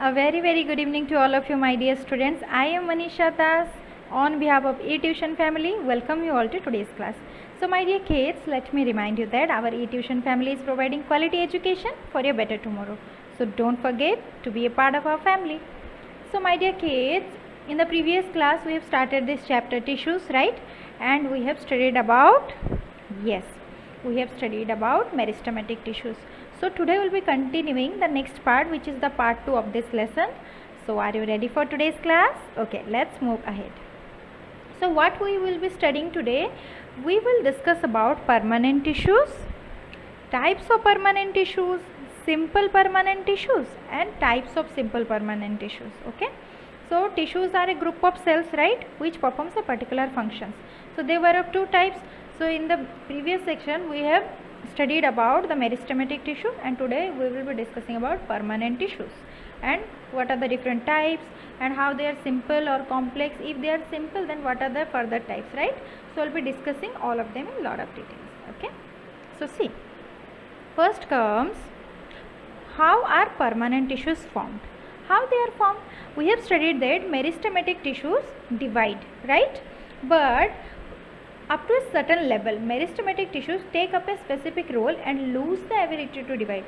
A very good evening to all of you, my dear students. I am Manisha Das. On behalf of eTuition family, welcome you all to today's class. So my dear kids, let me remind you that our eTuition family is providing quality education for your better tomorrow. So don't forget to be a part of our family. So my dear kids, in the previous class we have started this chapter tissues, right? And we have studied about, yes, we have studied about meristematic tissues. So today we'll be continuing the next part, which is the part 2 of this lesson. So are you ready for today's class? Okay, let's move ahead. So what we will be studying today, we will discuss about permanent tissues, types of permanent tissues, simple permanent tissues and types of simple permanent tissues. Okay, so tissues are a group of cells, right, which performs a particular functions. So they were of two types. So in the previous section we have studied about the meristematic tissue, and today we will be discussing about permanent tissues and what are the different types and how they are simple or complex. If they are simple, then what are the further types, right? So I'll be discussing all of them in lot of details. Okay, so see, first comes, how are permanent tissues formed? How they are formed? We have studied that meristematic tissues divide, right? But up to a certain level, meristematic tissues take up a specific role and lose the ability to divide.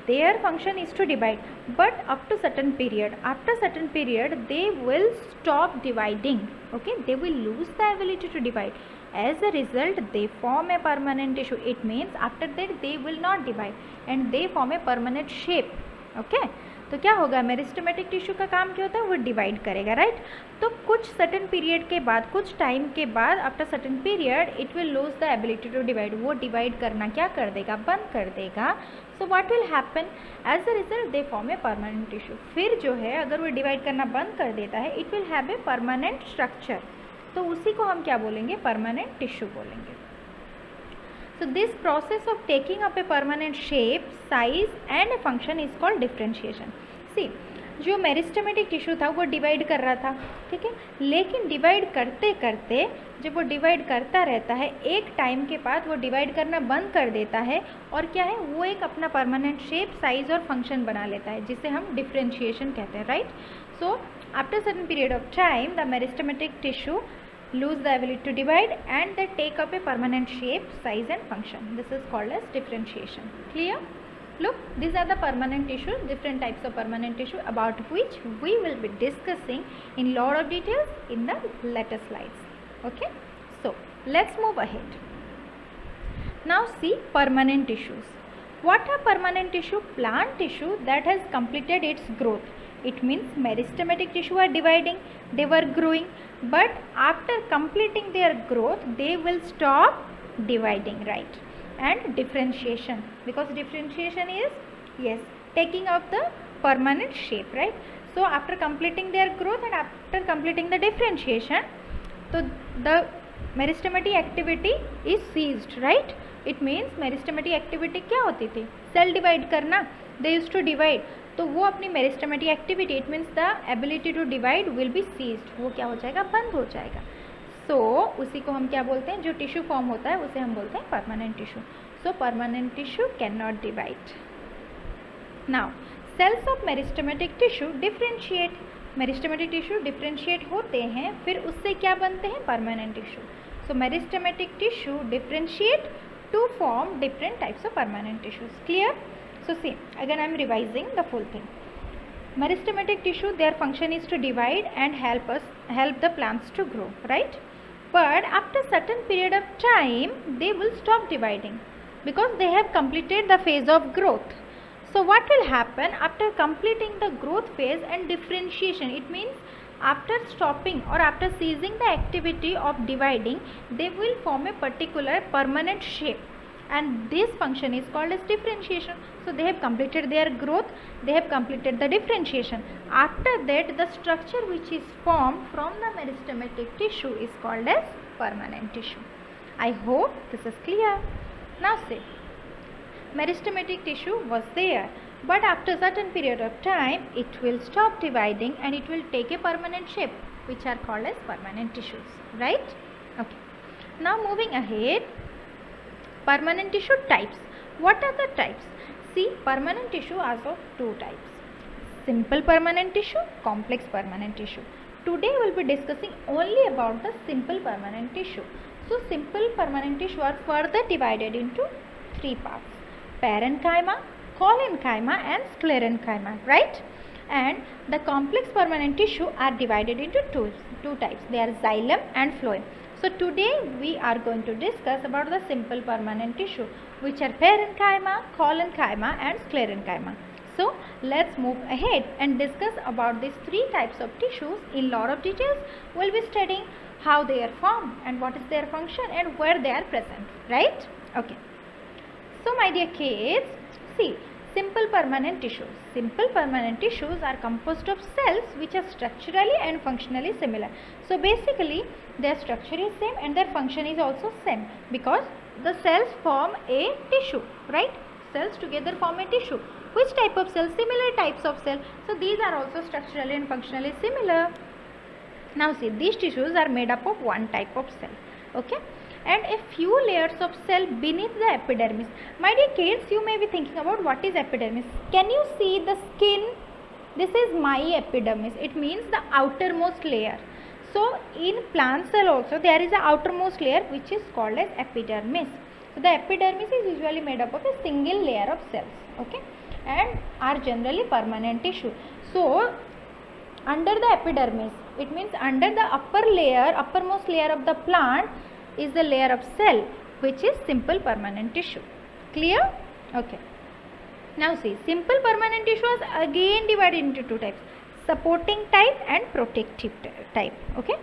Their function is to divide, but up to certain period. After certain period, they will stop dividing. Okay, they will lose the ability to divide. As a result, they form a permanent tissue. It means after that they will not divide and they form a permanent shape. Okay, तो क्या होगा, meristematic tissue का काम क्या होता है, वो divide करेगा, राइट? तो कुछ सर्टेन पीरियड के बाद, कुछ टाइम के बाद, after certain period it will lose the ability to divide. वो डिवाइड करना क्या कर देगा, बंद कर देगा. So what will happen, as a result they form a permanent tissue. फिर जो है अगर वो डिवाइड करना बंद कर देता है, it will have a permanent structure. तो उसी को हम क्या बोलेंगे, परमानेंट टिश्यू बोलेंगे. So this process of taking up a permanent shape, size and a function is called differentiation. See, जो मेरिस्टेमेटिक टिश्यू था वो डिवाइड कर रहा था, ठीक है, लेकिन डिवाइड करते करते जब वो डिवाइड करता रहता है, एक टाइम के बाद वो डिवाइड करना बंद कर देता है और क्या है, वो एक अपना परमानेंट शेप, साइज और फंक्शन बना लेता है, जिसे हम डिफ्रेंशिएशन कहते हैं, right? So after certain period of time the meristematic tissue lose the ability to divide and they take up a permanent shape, size and function. This is called as differentiation. Clear? Look, these are the permanent tissues, different types of permanent tissue about which we will be discussing in lot of details in the later slides. Okay, so let's move ahead. Now see permanent tissues. What are permanent tissue? Plant tissue that has completed its growth. It means meristematic tissue are dividing, they were growing, but after completing their growth they will stop dividing, right? And differentiation, because differentiation is, yes, taking up the permanent shape, right? So after completing their growth and after completing the differentiation, so the meristematic activity is ceased, right? It means meristematic activity क्या होती थी, cell divide करना, they used to divide. तो वो अपनी meristematic activity, it means the ability to divide will be ceased, वो क्या हो जाएगा, बंद हो जाएगा. सो उसी को हम क्या बोलते हैं, जो टिश्यू फॉर्म होता है उसे हम बोलते हैं permanent tissue. So permanent tissue can not divide. Now cells of meristematic tissue differentiate. Meristematic tissue differentiate होते हैं, फिर उससे क्या बनते हैं, permanent tissue. So meristematic tissue differentiate to form different types of permanent tissues. Clear? So see, again I am revising the full thing. Meristematic tissue, their function is to divide and help the plants to grow, right? But after certain period of time they will stop dividing because they have completed the phase of growth. So what will happen after completing the growth phase and differentiation? It means after stopping or after ceasing the activity of dividing, they will form a particular permanent shape, and this function is called as differentiation. So they have completed their growth, they have completed the differentiation. After that the structure which is formed from the meristematic tissue is called as permanent tissue. I hope this is clear. Now say, meristematic tissue was there, but after certain period of time it will stop dividing and it will take a permanent shape, which are called as permanent tissues, right? Okay, now moving ahead, permanent tissue types. What are the types? See, permanent tissue are of two types, simple permanent tissue, complex permanent tissue. Today we will be discussing only about the simple permanent tissue. So simple permanent tissue are further divided into three parts: parenchyma, collenchyma and sclerenchyma, right? And the complex permanent tissue are divided into two types. They are xylem and phloem. So today we are going to discuss about the simple permanent tissue, which are parenchyma, collenchyma and sclerenchyma. So let's move ahead and discuss about these three types of tissues in lot of details. We'll be studying how they are formed and what is their function and where they are present, right? Okay. So my dear kids, see, simple permanent tissues. Simple permanent tissues are composed of cells which are structurally and functionally similar. So basically their structure is same and their function is also same, because the cells form a tissue, right? Cells together form a tissue. Which type of cell? Similar types of cell. So these are also structurally and functionally similar. Now see, these tissues are made up of one type of cell, okay, and a few layers of cell beneath the epidermis. My dear kids, you may be thinking about what is epidermis. Can you see the skin? This is my epidermis. It means the outermost layer. So in plant cell also there is a outermost layer which is called as epidermis. So the epidermis is usually made up of a single layer of cells, okay, and are generally permanent tissue. So under the epidermis, it means under the uppermost layer of the plant is the layer of cell which is simple permanent tissue. Clear? Okay. Now see, simple permanent tissue is again divided into two types: supporting type and protective type. Okay.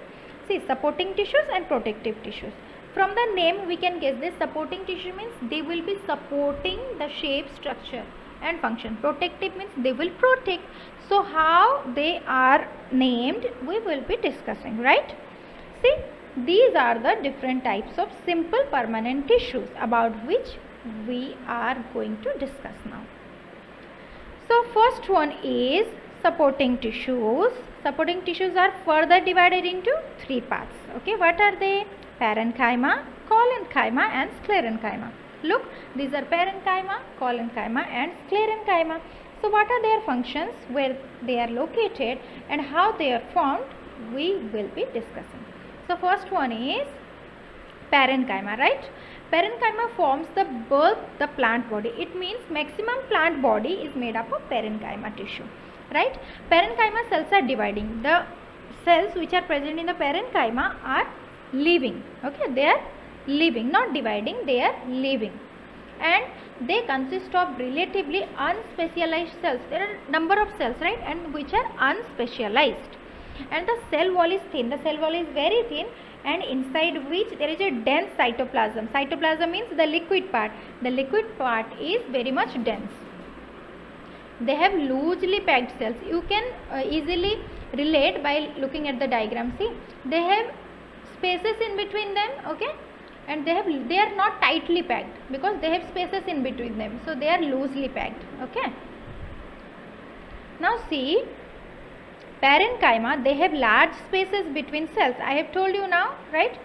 See, supporting tissues and protective tissues. From the name we can guess this. Supporting tissue means they will be supporting the shape, structure and function. Protective means they will protect. So how they are named we will be discussing, right? See, these are the different types of simple permanent tissues about which we are going to discuss now. So first one is supporting tissues. Supporting tissues are further divided into three parts. Okay, what are they? Parenchyma, collenchyma and sclerenchyma. Look, these are parenchyma, collenchyma and sclerenchyma. So what are their functions, where they are located and how they are formed, we will be discussing. So first one is parenchyma, right? Parenchyma forms the plant body. It means maximum plant body is made up of parenchyma tissue, right? Parenchyma cells are dividing. The cells which are present in the parenchyma are living, okay, they are living, not dividing, they are living, and they consist of relatively unspecialized cells. There are number of cells, right, and which are unspecialized, and the cell wall is thin. The cell wall is very thin, and inside which there is a dense cytoplasm. Cytoplasm means the liquid part. The liquid part is very much dense. They have loosely packed cells. You can easily relate by looking at the diagram. See, they have spaces in between them, okay, and they are not tightly packed because they have spaces in between them, so they are loosely packed, okay. Now see, parenchyma, they have large spaces between cells. I have told you now, right?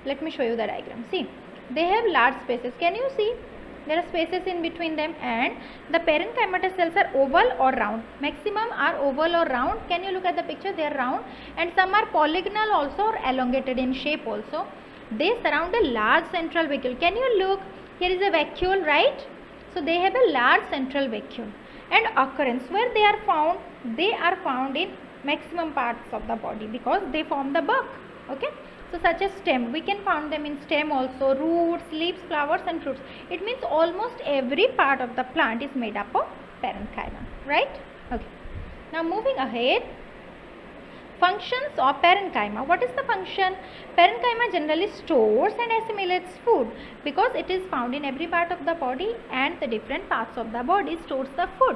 Let me show you the diagram. See, they have large spaces. Can you see? There are spaces in between them, and the parenchymatous cells are oval or round. Maximum are oval or round. Can you look at the picture? They are round, and some are polygonal also or elongated in shape also. They surround a large central vacuole. Can you look? Here is a vacuole, right? So they have a large central vacuole. And occurrence, where they are found? They are found in maximum parts of the body because they form the bulk, okay. So such as stem, we can find them in stem also, roots, leaves, flowers and fruits. It means almost every part of the plant is made up of parenchyma, right? Okay. Now moving ahead, functions of parenchyma. What is the function? Parenchyma generally stores and assimilates food because it is found in every part of the body, and the different parts of the body stores the food.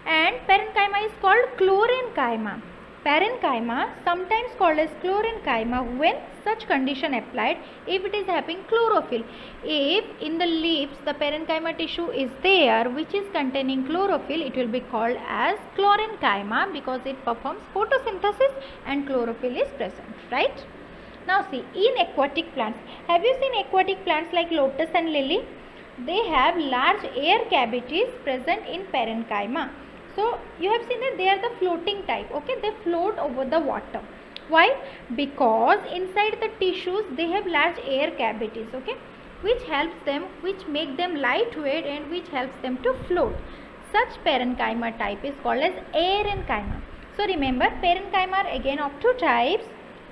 And parenchyma is called chlorenchyma. Parenchyma, sometimes called as chlorenchyma, when such condition applied if it is having chlorophyll. If in the leaves the parenchyma tissue is there which is containing chlorophyll, it will be called as chlorenchyma because it performs photosynthesis and chlorophyll is present, right? Now see, in aquatic plants, have you seen aquatic plants like lotus and lily? They have large air cavities present in parenchyma. So you have seen that they are the floating type. Okay, they float over the water. Why? Because inside the tissues they have large air cavities. Okay, which helps them, which make them lightweight and which helps them to float. Such parenchyma type is called as aerenchyma. So remember, parenchyma are again of two types,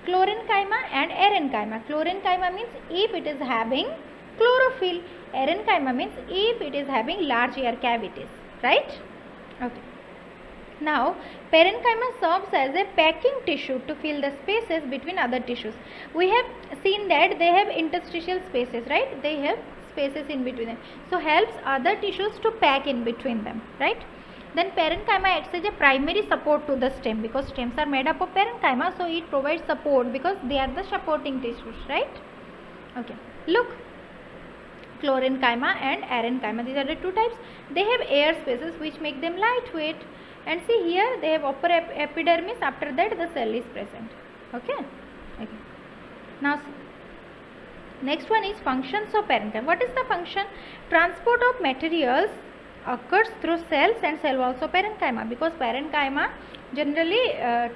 chlorenchyma and aerenchyma. Chlorenchyma means if it is having chlorophyll. Aerenchyma means if it is having large air cavities, right? Okay. Now, parenchyma serves as a packing tissue to fill the spaces between other tissues. We have seen that they have interstitial spaces, right? They have spaces in between them. So, helps other tissues to pack in between them, right? Then parenchyma acts as a primary support to the stem, because stems are made up of parenchyma, so it provides support because they are the supporting tissues, right? Okay. Look, chlorenchyma and aerenchyma, these are the two types. They have air spaces which make them lightweight, and see here they have upper epidermis, after that the cell is present. Okay. Now next one is functions of parenchyma. What is the function? Transport of materials occurs through cells and cell walls of parenchyma, because parenchyma generally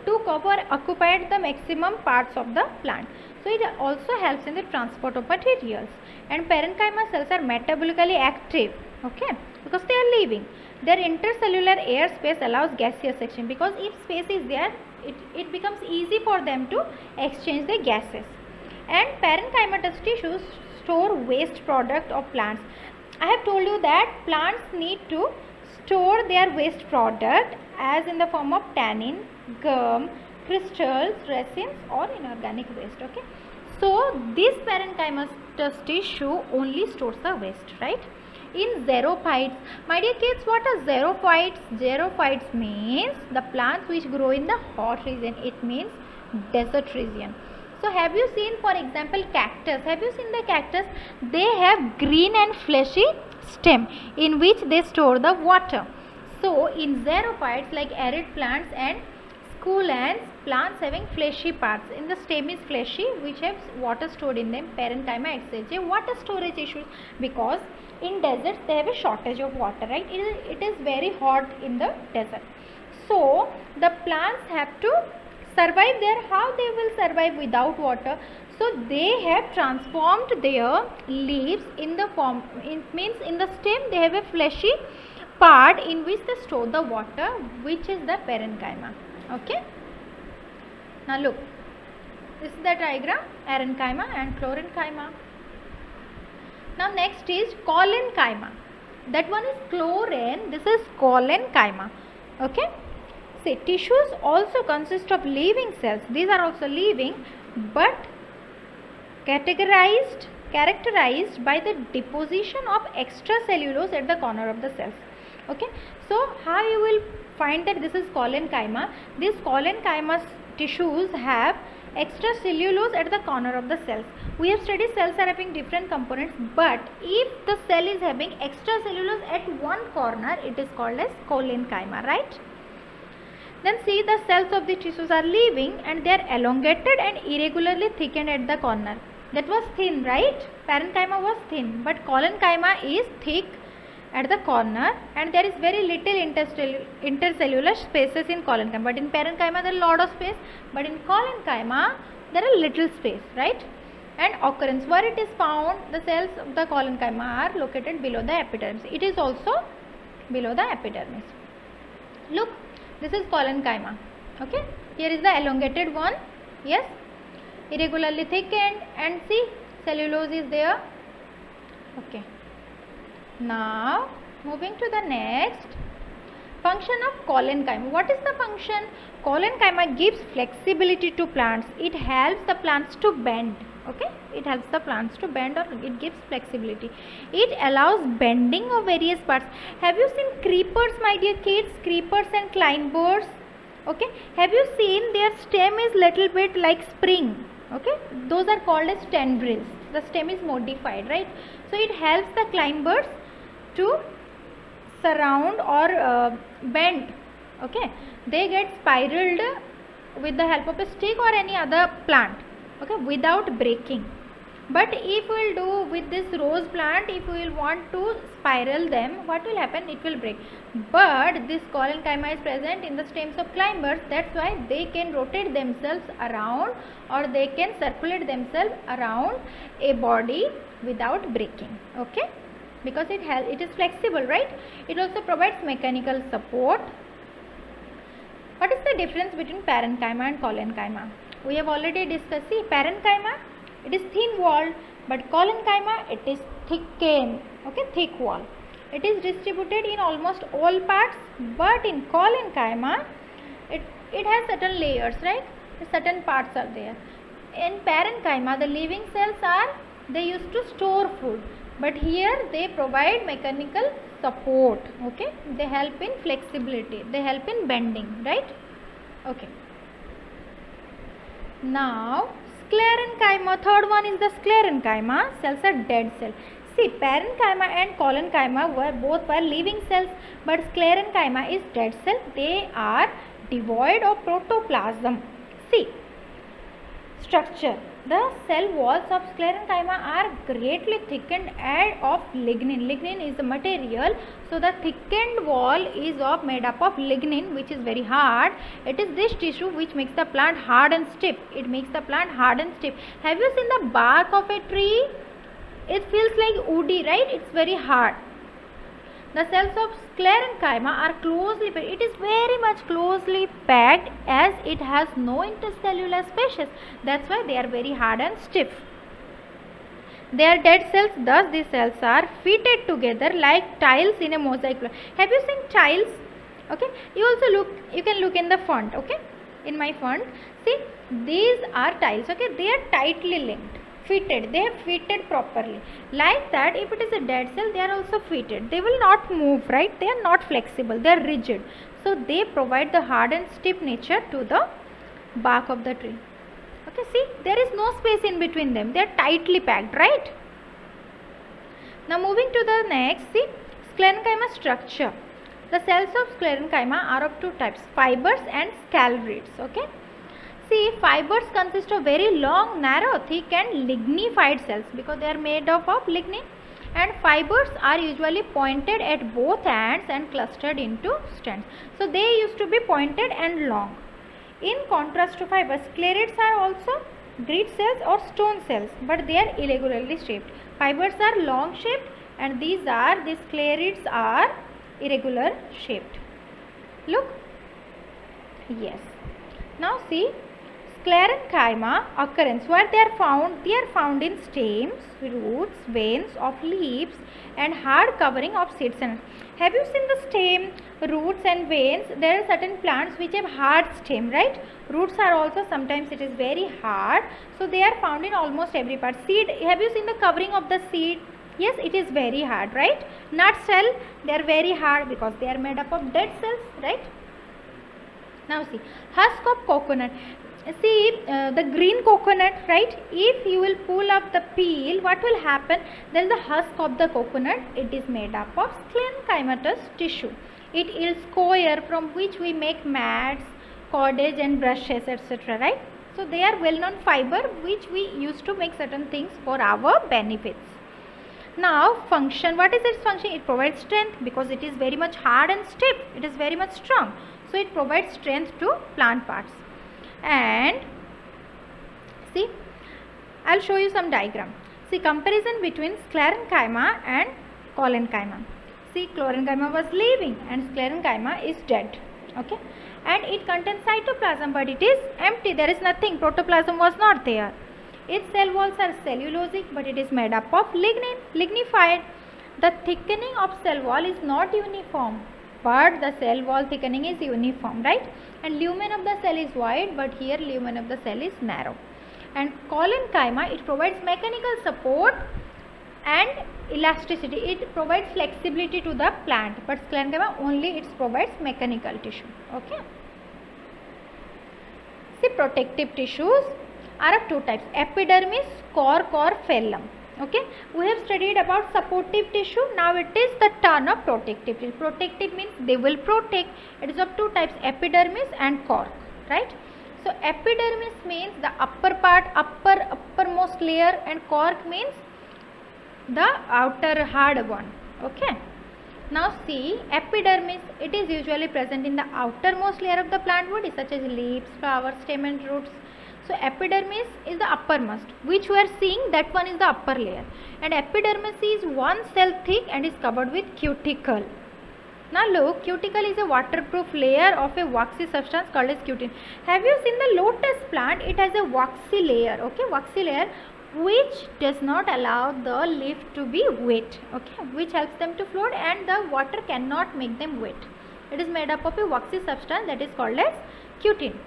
took over, occupied the maximum parts of the plant. So it also helps in the transport of materials. And parenchyma cells are metabolically active, okay, because they are living. Their intercellular air space allows gaseous exchange, because if space is there, it becomes easy for them to exchange the gases. And parenchymatous tissues store waste product of plants. I have told you that plants need to store their waste product as in the form of tannin, gum, crystals, resins or inorganic waste. Okay. So this parenchymatous tissue only stores the waste, right? In xerophytes, my dear kids, what are xerophytes? Xerophytes means the plants which grow in the hot region. It means desert region. So have you seen, for example, cactus? Have you seen the cactus? They have green and fleshy stem in which they store the water. So in xerophytes, like arid plants and scullens, plants having fleshy parts. In the stem is fleshy, which has water stored in them. Parenchyma acts as a water storage issue, because in deserts they have a shortage of water, right? It is very hot in the desert. So the plants have to survive there. How they will survive without water? So they have transformed their leaves in the form, it means in the stem they have a fleshy part in which they store the water, which is the parenchyma. Okay. Now look, this is the diagram, aerenchyma and chlorenchyma. Now next is collenchyma. That one is chlorine, this is collenchyma. Okay. See, tissues also consist of living cells. These are also living, but characterized by the deposition of extracellulose at the corner of the cells. Okay. So how you will find that this is collenchyma? These collenchyma tissues have extracellulose at the corner of the cells. We have studied cells are having different components, but if the cell is having extracellulose at one corner, it is called as collenchyma, right? Then see, the cells of the tissues are living and they are elongated and irregularly thickened at the corner. That was thin, right? Parenchyma was thin, but collenchyma is thick at the corner and there is very little intercellular spaces in collenchyma. But in parenchyma there is a lot of space, but in collenchyma there are little space, right? And occurrence, where it is found, the cells of the collenchyma are located below the epidermis. It is also below the epidermis. Look, this is collenchyma. Okay, here is the elongated one. Yes, irregularly thickened, and see, cellulose is there. Okay. Now moving to the next function of collenchyma. What is the function? Collenchyma gives flexibility to plants. It helps the plants to bend. Okay, it helps the plants to bend, or it gives flexibility. It allows bending of various parts. Have you seen creepers, my dear kids? Creepers and climbers. Okay, have you seen their stem is little bit like spring? Okay, those are called as tendrils. The stem is modified, right? So it helps the climbers to surround or bend. Okay, they get spiraled with the help of a stick or any other plant. Okay, without breaking. But if we will do with this rose plant, if we will want to spiral them, what will happen? It will break. But this collenchyma is present in the stems of climbers. That's why they can rotate themselves around, or they can circulate themselves around a body without breaking. Okay, because it is flexible, right? It also provides mechanical support. What is the difference between parenchyma and collenchyma? We have already discussed. See, parenchyma, it is thin walled, but collenchyma, it is thickened. Okay, thick wall. It is distributed in almost all parts, but in collenchyma, it has certain layers, right? Certain parts are there. In parenchyma, the living cells they used to store food, but here they provide mechanical support. Okay, they help in flexibility, they help in bending, right? Okay. Now sclerenchyma, third one is the sclerenchyma. Cells are dead cells. See, parenchyma and collenchyma were living cells, but sclerenchyma is dead cell. They are devoid of protoplasm. See, structure. The cell walls of sclerenchyma are greatly thickened of lignin. Lignin is the material, so the thickened wall is made up of lignin, which is very hard. It is this tissue which makes the plant hard and stiff. It makes the plant hard and stiff. Have you seen the bark of a tree? It feels like woody, right? It's very hard. The cells of sclerenchyma are closely packed. It is very much closely packed as it has no intercellular spaces. That's why they are very hard and stiff. They are dead cells, thus these cells are fitted together like tiles in a mosaic. Have you seen tiles? Okay, you can look in the font. Okay, in my font, see, these are tiles. Okay, they are tightly linked, fitted. They have fitted properly. Like that, if it is a dead cell, they are also fitted. They will not move, right? They are not flexible. They are rigid. So they provide the hard and stiff nature to the bark of the tree. Okay, see, there is no space in between them. They are tightly packed, right? Now moving to the next, see, sclerenchyma structure. The cells of sclerenchyma are of two types, fibers and scalarids. Okay. See, fibers consist of very long, narrow, thick and lignified cells because they are made up of lignin, and fibers are usually pointed at both ends and clustered into strands. So they used to be pointed and long. In contrast to fibers, sclerids are also grid cells or stone cells, but they are irregularly shaped. Fibers are long shaped and the sclerids are irregular shaped. Look. Yes. Now see, sclerenchyma occurrence where they are found in stems, roots, veins of leaves and hard covering of seeds. Have you seen the stem, roots and veins? There are certain plants which have hard stem, right? Roots are also sometimes it is very hard, so they are found in almost every part. Seed, have you seen the covering of the seed? Yes, it is very hard, right? Nut cell, they are very hard because they are made up of dead cells, right? Now see, husk of coconut. See, the green coconut, right? If you will pull up the peel, what will happen? There is the husk of the coconut. It is made up of sclerenchymatous tissue. It yields coir from which we make mats, cordage and brushes, etc. Right? So they are well-known fiber which we use to make certain things for our benefits. Now function. What is its function? It provides strength because it is very much hard and stiff. It is very much strong. So it provides strength to plant parts. And see, I'll show you some diagram. See, comparison between sclerenchyma and collenchyma. See, collenchyma was living and sclerenchyma is dead. Okay, and it contains cytoplasm, but it is empty. There is nothing. Protoplasm was not there. Its cell walls are cellulosic, but it is made up of lignin, lignified. The thickening of cell wall is not uniform, but the cell wall thickening is uniform, right? And lumen of the cell is wide, but here lumen of the cell is narrow. And collenchyma, it provides mechanical support and elasticity. It provides flexibility to the plant, but sclerenchyma only it provides mechanical tissue. Okay. See, protective tissues are of two types, epidermis, cork or phellum. Okay, we have studied about supportive tissue. Now it is the turn of protective tissue. Protective means they will protect. It is of two types, epidermis and cork, right? So epidermis means the upper part, uppermost layer, and cork means the outer hard one. Okay. Now see, epidermis, it is usually present in the outermost layer of the plant body, such as leaves, flowers, stem and roots. So epidermis is the uppermost, which we are seeing, that one is the upper layer, and epidermis is one cell thick and is covered with cuticle. Now look, cuticle is a waterproof layer of a waxy substance called as cutin. Have you seen the lotus plant? It has a waxy layer, okay, waxy layer, which does not allow the leaf to be wet, okay, which helps them to float, and the water cannot make them wet. It is made up of a waxy substance that is called as cutin.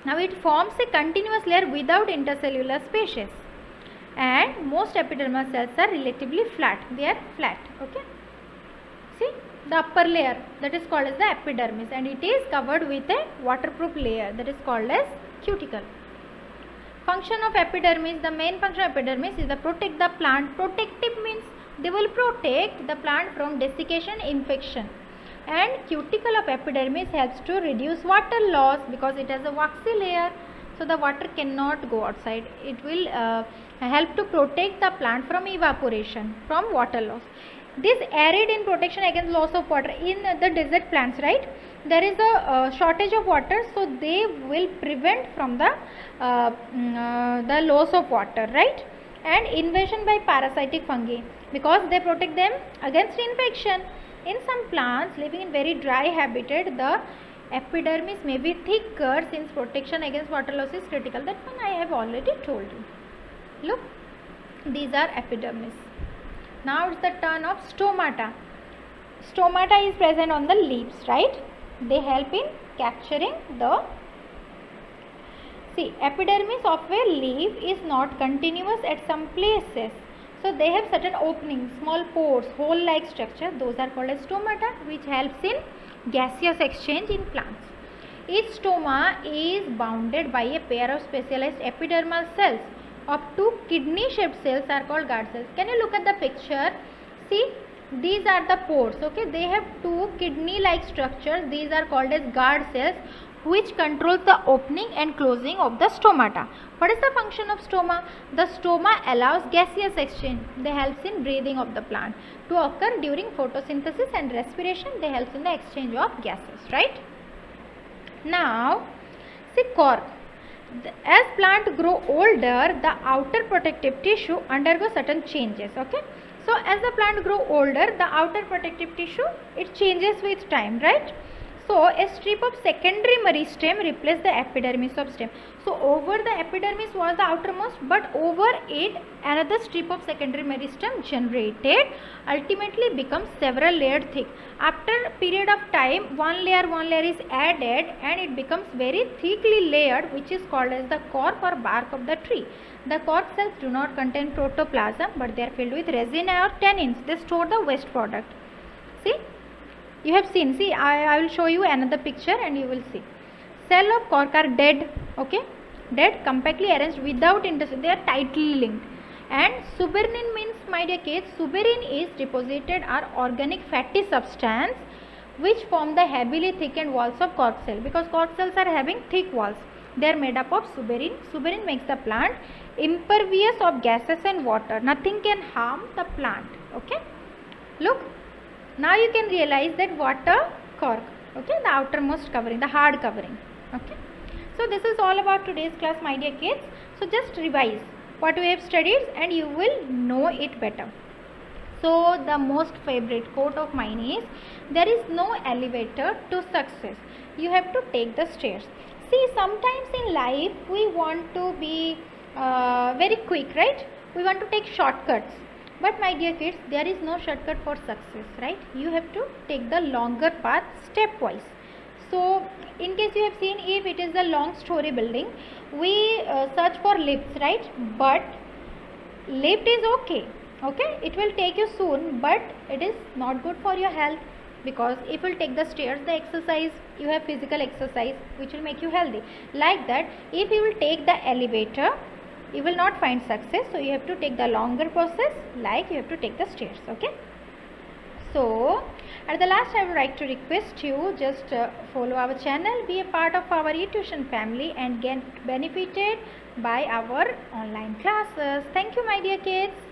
Now it forms a continuous layer without intercellular spaces, and most epidermal cells are relatively flat. They are flat, okay. See, the upper layer, that is called as the epidermis, and it is covered with a waterproof layer that is called as cuticle. Function of epidermis, the main function of epidermis is to protect the plant. Protective means they will protect the plant from desiccation, infection. And cuticle of epidermis helps to reduce water loss because it has a waxy layer, so the water cannot go outside. It will help to protect the plant from evaporation, from water loss. This aid in protection against loss of water. In the desert plants, right, there is a shortage of water, so they will prevent from the loss of water, right. And invasion by parasitic fungi, because they protect them against infection. In some plants living in very dry habitat, the epidermis may be thicker since protection against water loss is critical. That one I have already told you. Look, these are epidermis. Now it's the turn of stomata. Stomata is present on the leaves, right? They help in capturing the... See, epidermis of a leaf is not continuous at some places. So they have certain openings, small pores, hole-like structure. Those are called as stomata, which helps in gaseous exchange in plants. Each stoma is bounded by a pair of specialized epidermal cells. Up to kidney-shaped cells are called guard cells. Can you look at the picture? See, these are the pores. Okay, they have two kidney-like structures. These are called as guard cells, which controls the opening and closing of the stomata. What is the function of stoma? The stoma allows gaseous exchange. They helps in breathing of the plant to occur during photosynthesis and respiration. They helps in the exchange of gases, right? Now, see cork. As plant grow older, the outer protective tissue undergo certain changes. Okay. So as the plant grow older, the outer protective tissue, it changes with time, right? So a strip of secondary meristem replaces the epidermis of stem. So over the epidermis was the outermost, but over it another strip of secondary meristem generated, ultimately becomes several layered thick. After a period of time, one layer is added and it becomes very thickly layered, which is called as the cork or bark of the tree. The cork cells do not contain protoplasm, but they are filled with resin or tannins. They store the waste product. See, you have seen. See, I will show you another picture and you will see. Cell of cork are dead. Okay, dead, compactly arranged without intersection. They are tightly linked. And suberin means, my dear kids, suberin is deposited or organic fatty substance which form the heavily thickened walls of cork cell, because cork cells are having thick walls. They are made up of suberin. Suberin makes the plant impervious of gases and water. Nothing can harm the plant. Okay, look, now you can realize that water cork, okay, the outermost covering, the hard covering. Okay, so this is all about today's class, my dear kids. So just revise what we have studied and you will know it better. So the most favorite quote of mine is, there is no elevator to success, you have to take the stairs. See, sometimes in life we want to be very quick, right? We want to take shortcuts. But my dear kids, there is no shortcut for success, right? You have to take the longer path stepwise. So in case you have seen, if it is a long story building, we search for lifts, right? But lift is okay, it will take you soon, but it is not good for your health, because if you take the stairs, the exercise, you have physical exercise which will make you healthy. Like that, if you will take the elevator, you will not find success. So you have to take the longer process, like you have to take the stairs. Okay, so At the last, I would like to request you just follow our channel, be a part of our eTuition family and get benefited by our online classes. Thank you, my dear kids.